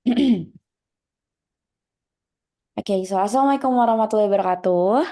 Okay, so Assalamualaikum warahmatullahi wabarakatuh.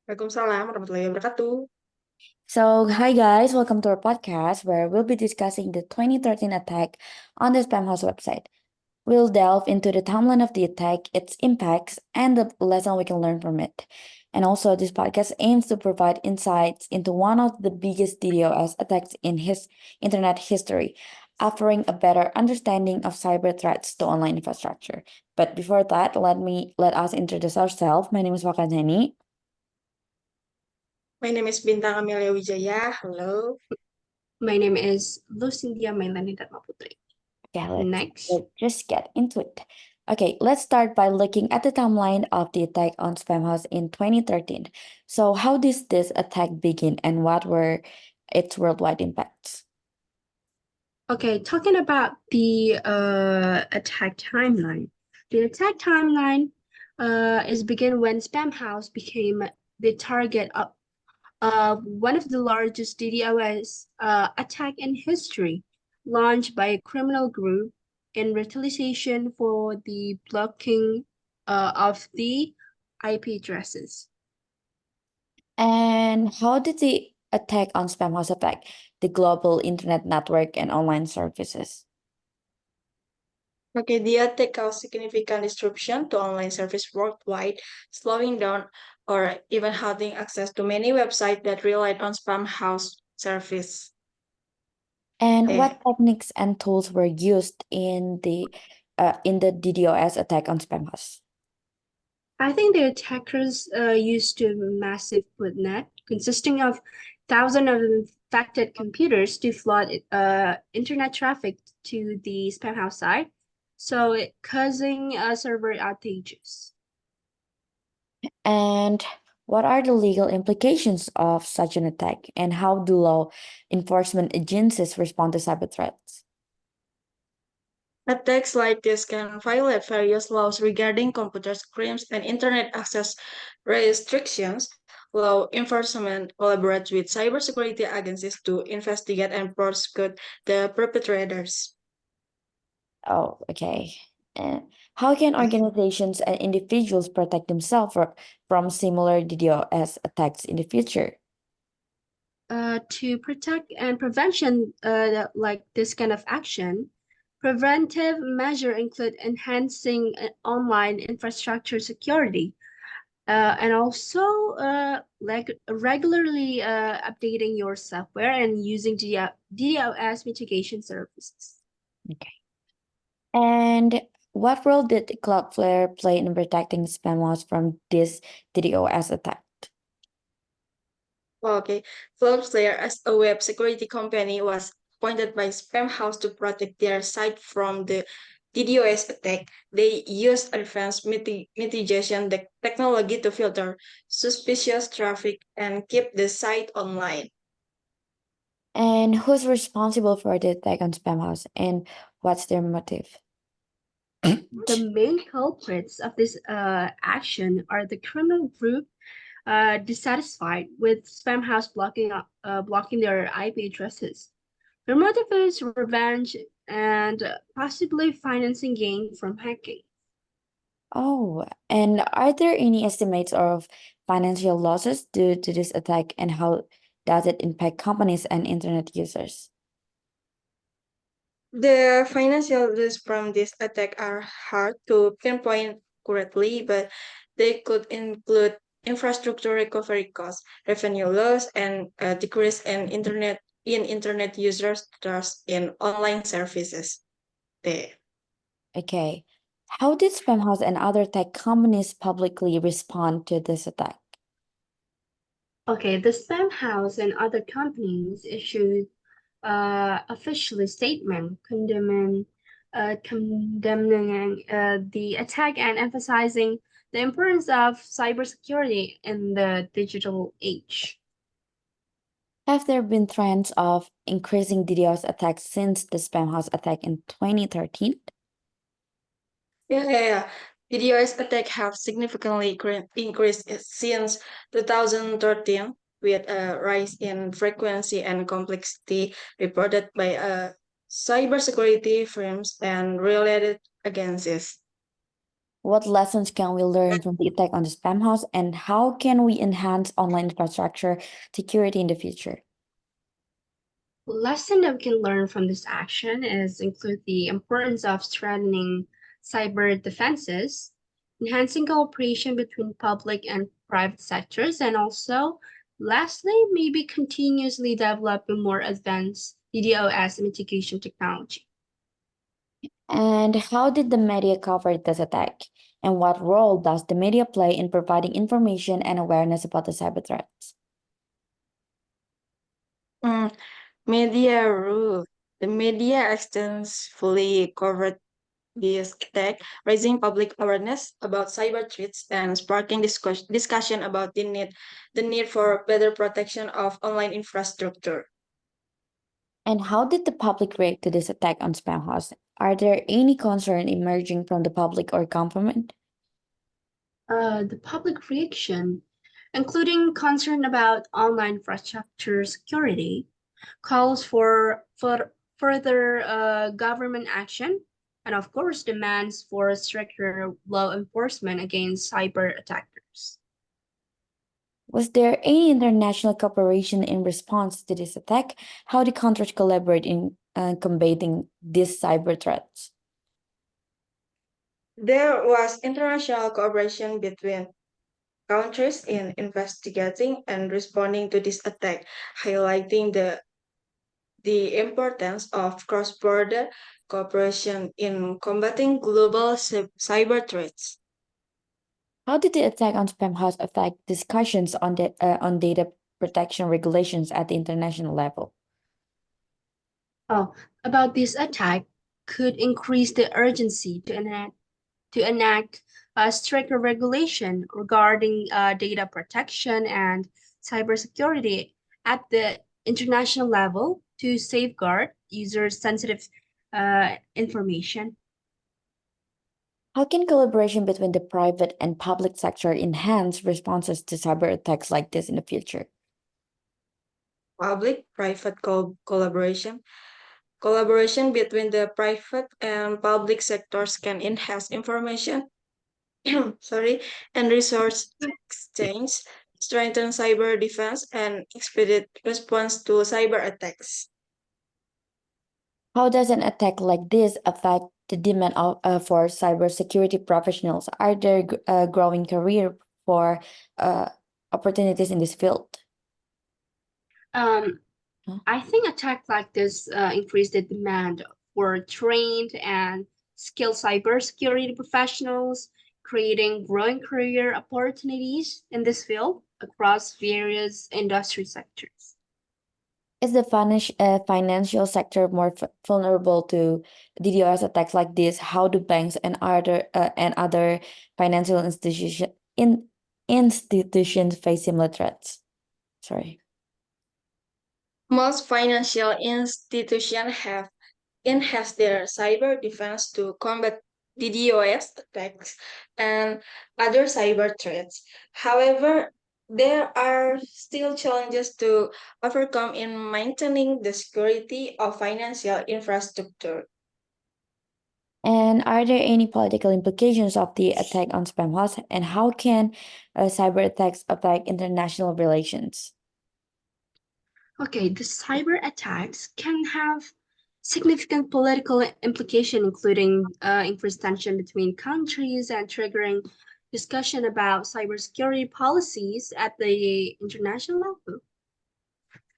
Waalaikumsalam warahmatullahi wabarakatuh. So, hi guys, welcome to our podcast where we'll be discussing the 2013 attack on the Spamhaus website. We'll delve into the timeline of the attack, its impacts, and the lesson we can learn from it. And also, this podcast aims to provide insights into one of the biggest DDoS attacks in his internet history, offering a better understanding of cyber threats to online infrastructure. But before that, let us introduce ourselves. My name is Wakazani. My name is Bintang Amelia Wijaya. Hello. My name is Lucindia Mailani Dharma Putri. Okay, Next. let's just get into it. Okay, let's start by looking at the timeline of the attack on Spamhaus in 2013. So, how did this attack begin and what were its worldwide impacts? Okay, talking about the attack timeline. The attack timeline is begin when Spamhaus became the target of one of the largest DDoS attack in history, launched by a criminal group in retaliation for the blocking of the IP addresses. And how did the attack on Spamhaus affect the global internet network and online services? Okay, the attack caused significant disruption to online service worldwide, slowing down or even halting access to many websites that relied on spam house service. And Eh, what techniques and tools were used in the DDoS attack on Spamhaus? I think the attackers used a massive botnet consisting of thousands of infected computers to flood internet traffic to the spam house site, so it causing server outages. And what are the legal implications of such an attack, and how do law enforcement agencies respond to cyber threats? Attacks like this can violate various laws regarding computer crimes and internet access restrictions. Law enforcement collaborates with cybersecurity agencies to investigate and prosecute the perpetrators. Oh, okay. And how can organizations and individuals protect themselves from similar DDoS attacks in the future? To protect and prevention like this kind of action, preventive measure include enhancing online infrastructure security, and also like regularly updating your software and using DDoS mitigation services. Okay. And what role did Cloudflare play in protecting spammers from this DDoS attack? Okay, Cloudflare, as a web security company, was appointed by Spamhaus to protect their site from the DDoS attack. They used advanced mitigation technology to filter suspicious traffic and keep the site online. And who's responsible for the attack on Spamhaus, and what's their motive? The main culprits of this action are the criminal group dissatisfied with Spamhaus blocking their IP addresses. Their motive is revenge and possibly financing gain from hacking. Oh, and are there any estimates of financial losses due to this attack, and how does it impact companies and internet users? The financial risks from this attack are hard to pinpoint accurately, but they could include infrastructure recovery costs, revenue loss, and a decrease in internet users' trust in online services. There. Okay. How did Spamhaus and other tech companies publicly respond to this attack? Okay, the Spam House and other companies issued officially statement condemning the attack and emphasizing the importance of cybersecurity in the digital age. Have there been trends of increasing DDoS attacks since the Spamhaus attack in 2013? Yeah. DDoS attacks have significantly increased since 2013, with a rise in frequency and complexity reported by cybersecurity firms and related agencies. What lessons can we learn from the attack on the spam house, and how can we enhance online infrastructure security in the future? Lesson that we can learn from this action is include the importance of strengthening cyber defenses, enhancing cooperation between public and private sectors, and also, lastly, maybe continuously developing more advanced DDoS mitigation technology. And how did the media cover this attack? And what role does the media play in providing information and awareness about the cyber threats? Mm, Media rule. The media extensively covered this attack, raising public awareness about cyber threats and sparking discussion about the need for better protection of online infrastructure. And how did the public react to this attack on spam house? Are there any concern emerging from the public or government? The public reaction, including concern about online infrastructure security, calls for further government action, and of course demands for stricter law enforcement against cyber attackers. Was there any international cooperation in response to this attack? How did countries collaborate in combating these cyber threats? There was international cooperation between countries in investigating and responding to this attack, highlighting the importance of cross-border cooperation in combating global cyber threats. How did the attack on spam house affect discussions on data protection regulations at the international level? Oh, about this attack could increase the urgency to enact a stricter regulation regarding data protection and cybersecurity at the international level to safeguard users' sensitive information. How can collaboration between the private and public sector enhance responses to cyber attacks like this in the future? Public-private collaboration between the private and public sectors can enhance information sorry, and resource exchange, strengthen cyber defense, and expedite response to cyber attacks. How does an attack like this affect the demand for cybersecurity professionals? Are there growing career for uh, opportunities in this field? Um, Huh? I think attacks like this increase the demand for trained and skilled cybersecurity professionals, creating growing career opportunities in this field across various industry sectors. Is the financial sector more vulnerable to DDoS attacks like this? How do banks and other financial institutions face similar threats? Sorry. Most financial institutions have enhanced their cyber defense to combat DDoS attacks and other cyber threats. However, there are still challenges to overcome in maintaining the security of financial infrastructure. And are there any political implications of the attack on spam house? And how can cyber attacks affect international relations? Okay, the cyber attacks can have significant political implication, including increased tension between countries and triggering discussion about cybersecurity policies at the international level.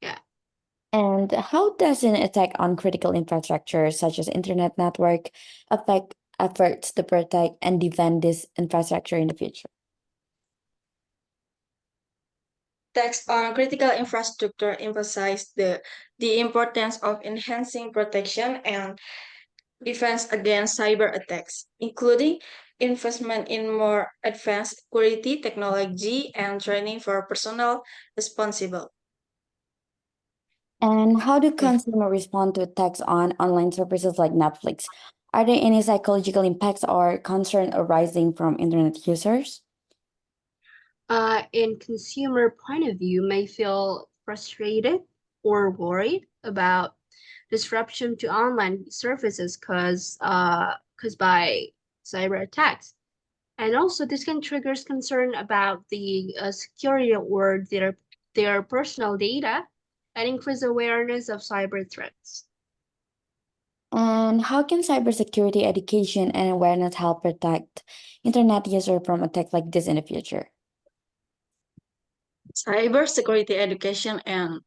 Yeah. And how does an attack on critical infrastructure, such as internet network, affect efforts to protect and defend this infrastructure in the future? Attacks on critical infrastructure emphasize the importance of enhancing protection and defense against cyber attacks, including investment in more advanced security technology and training for personnel responsible. And how do Okay. consumers respond to attacks on online services like Netflix? Are there any psychological impacts or concern arising from internet users? In consumer point of view, may feel frustrated or worried about disruption to online services caused by cyber attacks. And also, this can trigger concern about the security or their personal data and increase awareness of cyber threats. And how can cybersecurity education and awareness help protect internet users from attacks like this in the future? Cybersecurity education and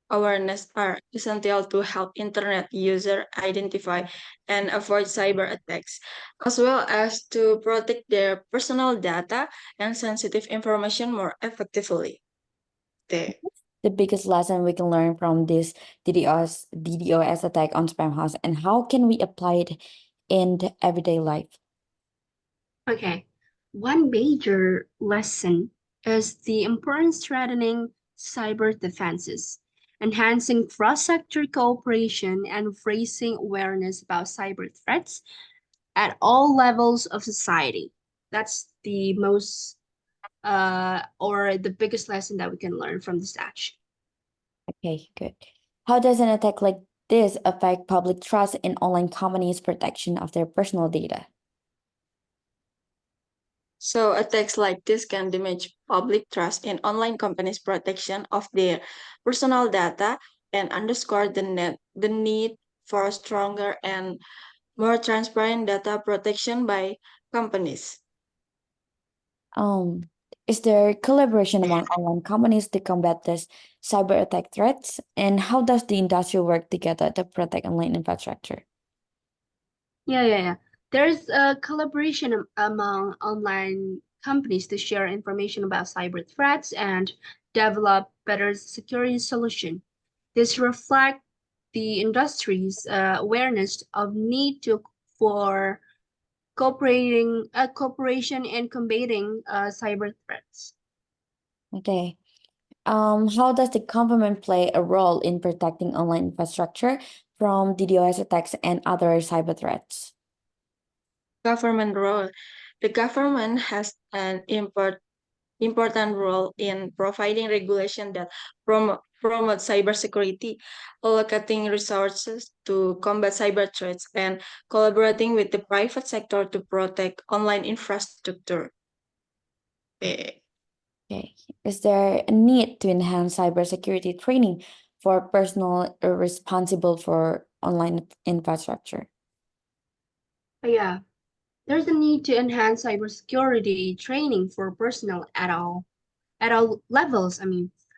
awareness are essential to help internet users identify and avoid cyber attacks, as well as to protect their personal data and sensitive information more effectively. The The biggest lesson we can learn from this DDoS attack on Spamhaus, and how can we apply it in the everyday life? Okay, one major lesson is the importance of strengthening cyber defenses, enhancing cross-sector cooperation, and raising awareness about cyber threats at all levels of society. That's the most or the biggest lesson that we can learn from this action. Okay, good. How does an attack like this affect public trust in online companies' protection of their personal data? So attacks like this can damage public trust in online companies' protection of their personal data and underscore the need for stronger and more transparent data protection by companies. Um, is there collaboration among online companies to combat this cyber attack threats? And how does the industry work together to protect online infrastructure? Yeah. There's a collaboration among online companies to share information about cyber threats and develop better security solution. This reflects the industry's awareness of need to for cooperation in combating cyber threats. Okay. How does the government play a role in protecting online infrastructure from DDoS attacks and other cyber threats? Government role. The government has an important role in providing regulation that promote cybersecurity, allocating resources to combat cyber threats, and collaborating with the private sector to protect online infrastructure. Eh, Okay. Is there a need to enhance cybersecurity training for personnel responsible for online infrastructure? Yeah, there's a need to enhance cybersecurity training for personnel at all levels,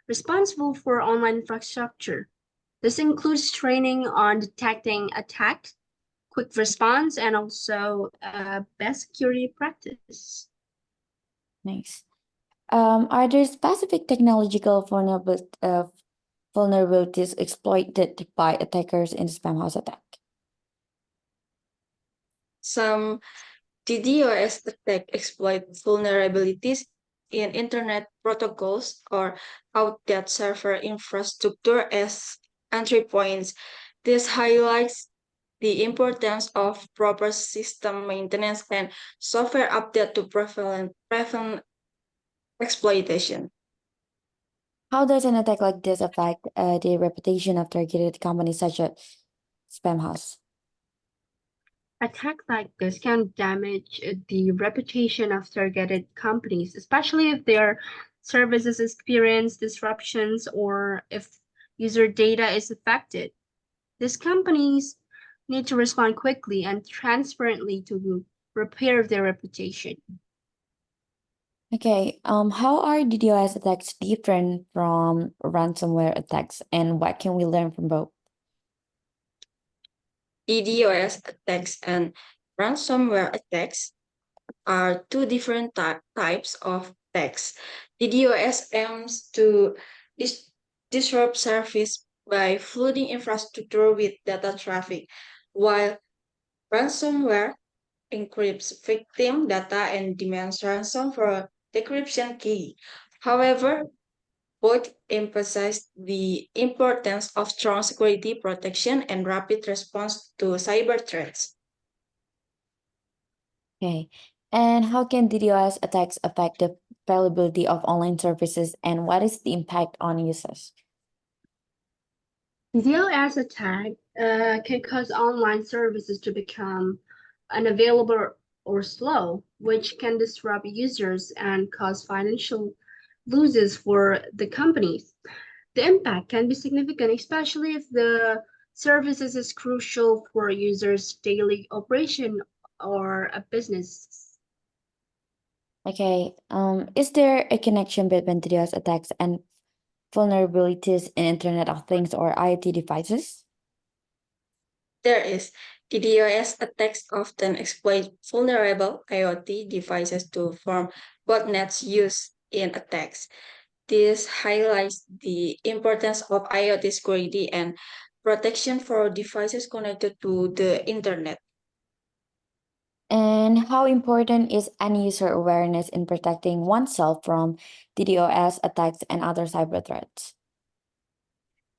responsible for online infrastructure. This includes training on detecting attacks, quick response, and also best security practice. Nice. Are there specific technological vulnerabilities exploited by attackers in the spam house attack? Some DDoS attack exploit vulnerabilities in internet protocols or outdated server infrastructure as entry points. This highlights the importance of proper system maintenance and software update to prevent exploitation. How does an attack like this affect the reputation of targeted companies such as spam house? Attacks like this can damage the reputation of targeted companies, especially if their services experience disruptions or if user data is affected. These companies need to respond quickly and transparently to repair their reputation. Okay, how are DDoS attacks different from ransomware attacks, and what can we learn from both? DDoS attacks and ransomware attacks are two different types of attacks. DDoS aims to dis- disrupt service by flooding infrastructure with data traffic, while ransomware encrypts victim data and demands ransom for decryption key. However, both emphasize the importance of strong security protection and rapid response to cyber threats. Okay, and how can DDoS attacks affect the availability of online services, and what is the impact on users? DDoS attack can cause online services to become unavailable or slow, which can disrupt users and cause financial losses for the companies. The impact can be significant, especially if the services is crucial for users' daily operation or a business. Okay, is there a connection between DDoS attacks and vulnerabilities in Internet of Things or IoT devices? There is DDoS attacks often exploit vulnerable IoT devices to form botnets used in attacks. This highlights the importance of IoT security and protection for devices connected to the internet. And how important is end user awareness in protecting oneself from DDoS attacks and other cyber threats?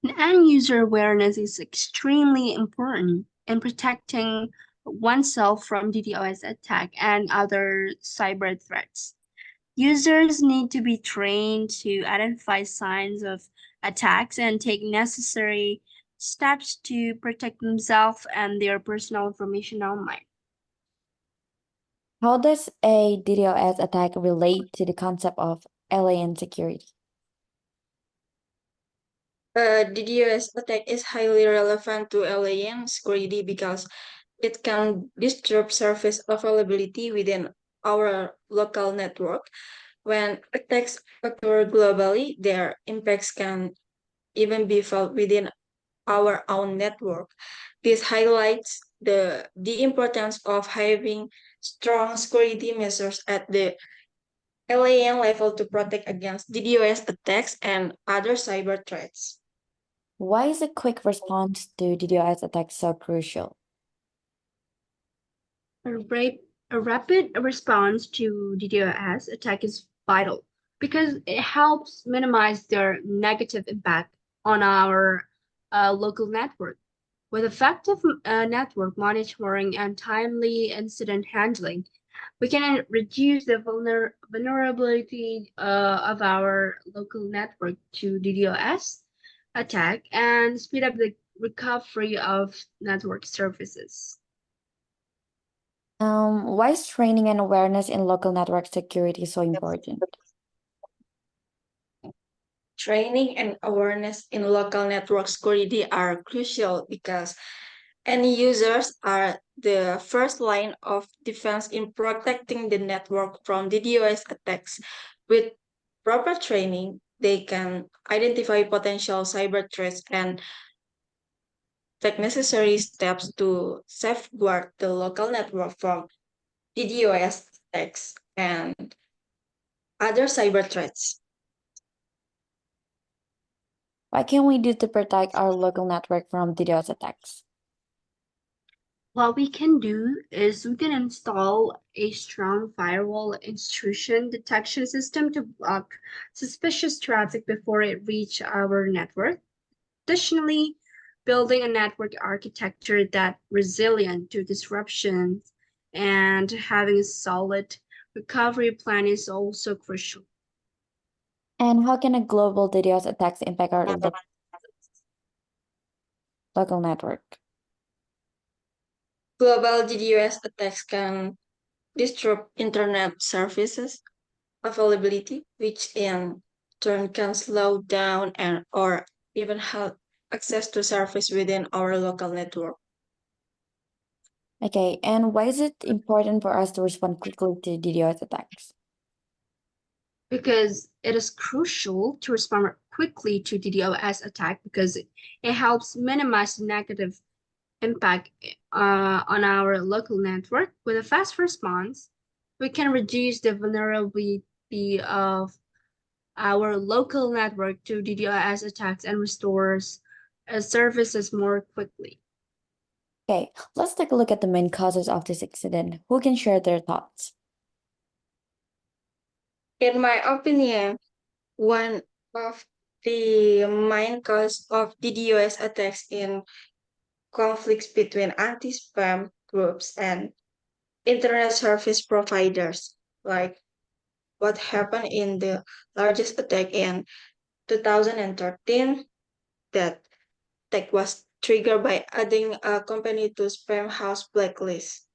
And end user awareness is extremely important in protecting oneself from DDoS attack and other cyber threats. Users need to be trained to identify signs of attacks and take necessary steps to protect themselves and their personal information online. How does a DDoS attack relate to the concept of alien security? DDoS attack is highly relevant to alien security because it can disrupt service availability within our local network. When attacks occur globally, their impacts can even be felt within our own network. This highlights the importance of having strong security measures at the LAN level to protect against DDoS attacks and other cyber threats. Why is a quick response to DDoS attacks so crucial? A rapid response to DDoS attack is vital because it helps minimize their negative impact on our local network. With effective network monitoring and timely incident handling, we can reduce the vulnerability of our local network to DDoS attack and speed up the recovery of network services. Why is training and awareness in local network security so important? Training and awareness in local network security are crucial because end users are the first line of defense in protecting the network from DDoS attacks. With proper training, they can identify potential cyber threats and take necessary steps to safeguard the local network from DDoS attacks and other cyber threats. What can we do to protect our local network from DDoS attacks? What we can do is we can install a strong firewall intrusion detection system to block suspicious traffic before it reaches our network. Additionally, building a network architecture that resilient to disruptions and having a solid recovery plan is also crucial. And how can a global DDoS attacks impact our local network? Global DDoS attacks can disrupt internet services availability, which in turn can slow down and or even halt access to service within our local network. Okay, and why is it important for us to respond quickly to DDoS attacks? Because it is crucial to respond quickly to DDoS attack because it helps minimize the negative impact on our local network. With a fast response, we can reduce the vulnerability of our local network to DDoS attacks and restores services more quickly. Okay, let's take a look at the main causes of this accident. Who can share their thoughts? In my opinion, one of the main cause of DDoS attacks in conflicts between anti-spam groups and internet service providers, like what happened in the largest attack in 2013 that attack was triggered by adding a company to spamhaus blacklist.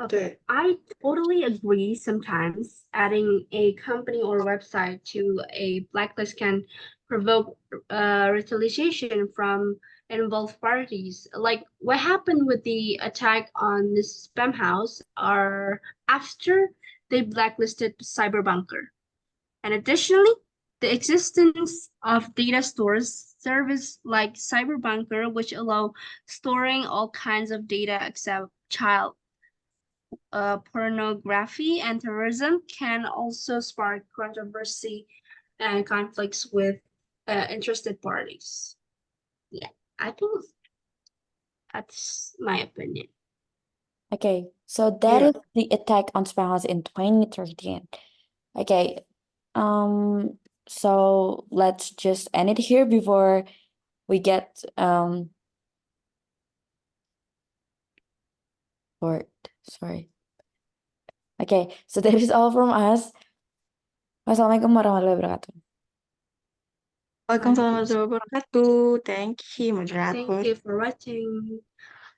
Okay, I totally agree. Sometimes adding a company or website to a blacklist can provoke retaliation from involved parties. Like what happened with the attack on this spam house are after they blacklisted Cyberbunker. And additionally, the existence of data stores service like Cyberbunker, which allow storing all kinds of data except child pornography and terrorism, can also spark controversy and conflicts with interested parties. Yeah, I think that's my opinion. Okay, so that Yeah. is the attack on Spamhaus in 2013. Okay, so let's just end it here before we get bored. Sorry. Okay, so that is all from us. Wassalamualaikum warahmatullahi wabarakatuh. Waalaikumsalam warahmatullahi wabarakatuh. Thank you, Thank moderator. you for watching.